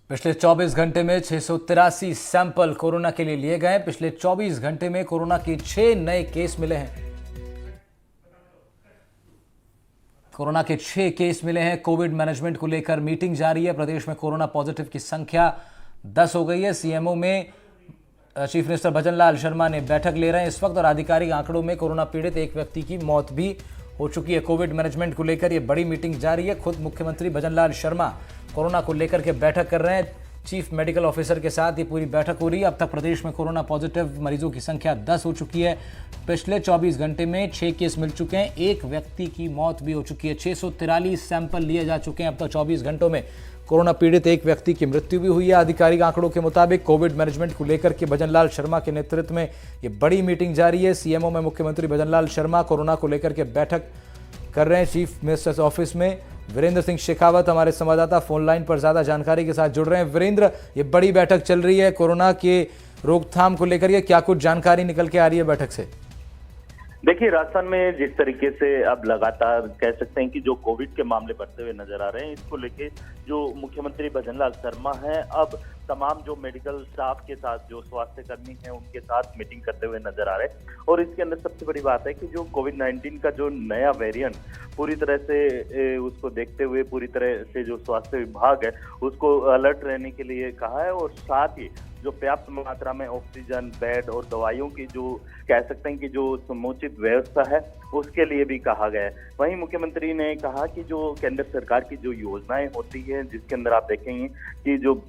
पिछले 24 घंटे में 683 सैंपल कोरोना के लिए लिए गए। पिछले 24 घंटे में कोरोना के 6 नए केस मिले हैं। कोरोना के 6 केस मिले हैं। कोविड मैनेजमेंट को लेकर मीटिंग जारी है। प्रदेश में कोरोना पॉजिटिव की संख्या 10 हो गई है। सीएमओ में चीफ मिनिस्टर भजनलाल शर्मा ने बैठक ले रहे हैं इस वक्त, और आधिकारिक आंकड़ों में कोरोना पीड़ित एक व्यक्ति की मौत भी हो चुकी है। कोविड मैनेजमेंट को लेकर यह बड़ी मीटिंग जारी है। खुद मुख्यमंत्री भजनलाल शर्मा कोरोना को लेकर के बैठक कर रहे हैं। चीफ मेडिकल ऑफिसर के साथ ये पूरी बैठक हो रही है। अब तक प्रदेश में कोरोना पॉजिटिव मरीजों की संख्या 10 हो चुकी है। पिछले 24 घंटे में 6 केस मिल चुके हैं। एक व्यक्ति की मौत भी हो चुकी है। 643 सैंपल लिए जा चुके हैं अब तक 24 घंटों में। कोरोना पीड़ित एक व्यक्ति की मृत्यु भी हुई है। आधिकारिक आंकड़ों के मुताबिक कोविड मैनेजमेंट को लेकर के भजनलाल शर्मा के नेतृत्व में ये बड़ी मीटिंग जारी है। सीएमओ में मुख्यमंत्री भजनलाल शर्मा कोरोना को लेकर के बैठक कर रहे हैं। चीफ मिनिस्टर्स ऑफिस में वीरेंद्र सिंह शेखावत हमारे संवाददाता फोन लाइन पर ज्यादा जानकारी के साथ जुड़ रहे हैं। वीरेंद्र, ये बड़ी बैठक चल रही है कोरोना के रोकथाम को लेकर, ये क्या कुछ जानकारी निकल के आ रही है बैठक से? देखिए, राजस्थान में जिस तरीके से अब लगातार कह सकते हैं कि जो कोविड के मामले बढ़ते हुए नजर आ रहे हैं, इसको लेके जो मुख्यमंत्री भजनलाल शर्मा हैं अब तमाम जो मेडिकल स्टाफ के साथ, जो स्वास्थ्य कर्मी हैं, उनके साथ मीटिंग करते हुए नजर आ रहे हैं। और इसके अंदर सबसे बड़ी बात है कि जो कोविड-19 का जो नया वेरिएंट पूरी तरह से उसको देखते हुए पूरी तरह से जो स्वास्थ्य विभाग है उसको अलर्ट रहने के लिए कहा है, और साथ ही जो पर्याप्त मात्रा में ऑक्सीजन, बेड और दवाइयों की जो कह सकते हैं कि जो समुचित व्यवस्था है उसके लिए भी कहा गया है। वहीं मुख्यमंत्री ने कहा कि जो केंद्र सरकार की जो योजनाएं होती हैं, जिसके अंदर आप देखेंगे कि जो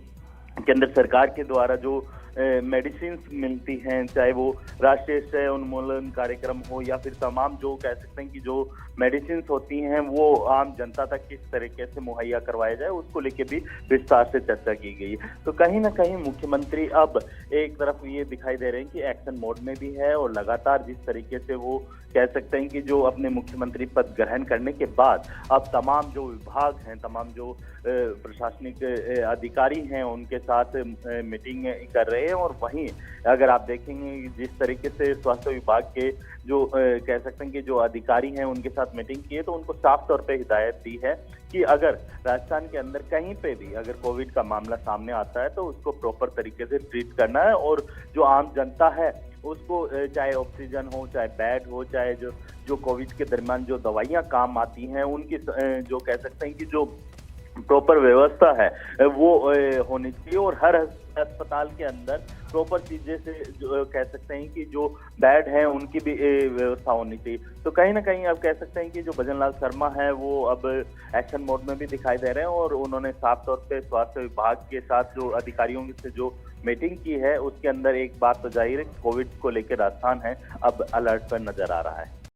केंद्र सरकार के द्वारा जो मेडिसिन मिलती हैं, चाहे वो राष्ट्रीय क्षय उन्मूलन कार्यक्रम हो या फिर तमाम जो कह सकते हैं कि जो मेडिसिन होती हैं वो आम जनता तक किस तरीके से मुहैया करवाया जाए, उसको लेके भी विस्तार से चर्चा की गई। तो कहीं ना कहीं मुख्यमंत्री अब एक तरफ ये दिखाई दे रहे हैं कि एक्शन मोड में भी है, और लगातार जिस तरीके से वो कह सकते हैं कि जो अपने मुख्यमंत्री पद ग्रहण करने के बाद अब तमाम जो विभाग हैं, तमाम जो प्रशासनिक अधिकारी हैं, उनके साथ मीटिंग कर रहे हैं। और वहीं अगर आप देखेंगे जिस तरीके से स्वास्थ्य विभाग के जो कह सकते हैं कि जो अधिकारी हैं उनके साथ मीटिंग की है, तो उनको साफ तौर पे हिदायत दी है कि अगर राजस्थान के अंदर कहीं पे भी अगर कोविड का मामला सामने आता है तो उसको प्रॉपर तरीके से ट्रीट करना है, और जो आम जनता है उसको चाहे ऑक्सीजन हो, चाहे बेड हो, चाहे जो कोविड के दरमियान जो दवाइयां काम आती हैं, उनकी जो कह सकते हैं कि जो प्रॉपर व्यवस्था है वो होनी चाहिए। और हर अस्पताल के अंदर प्रॉपर चीजें से जो कह सकते हैं कि जो बेड है उनकी भी व्यवस्था होनी चाहिए। तो कहीं ना कहीं अब कह सकते हैं कि जो भजनलाल शर्मा है वो अब एक्शन मोड में भी दिखाई दे रहे हैं, और उन्होंने साफ तौर पे स्वास्थ्य विभाग के साथ जो अधिकारियों से जो मीटिंग की है उसके अंदर एक बात तो जाहिर है, कोविड को लेकर राजस्थान है अब अलर्ट पर नजर आ रहा है।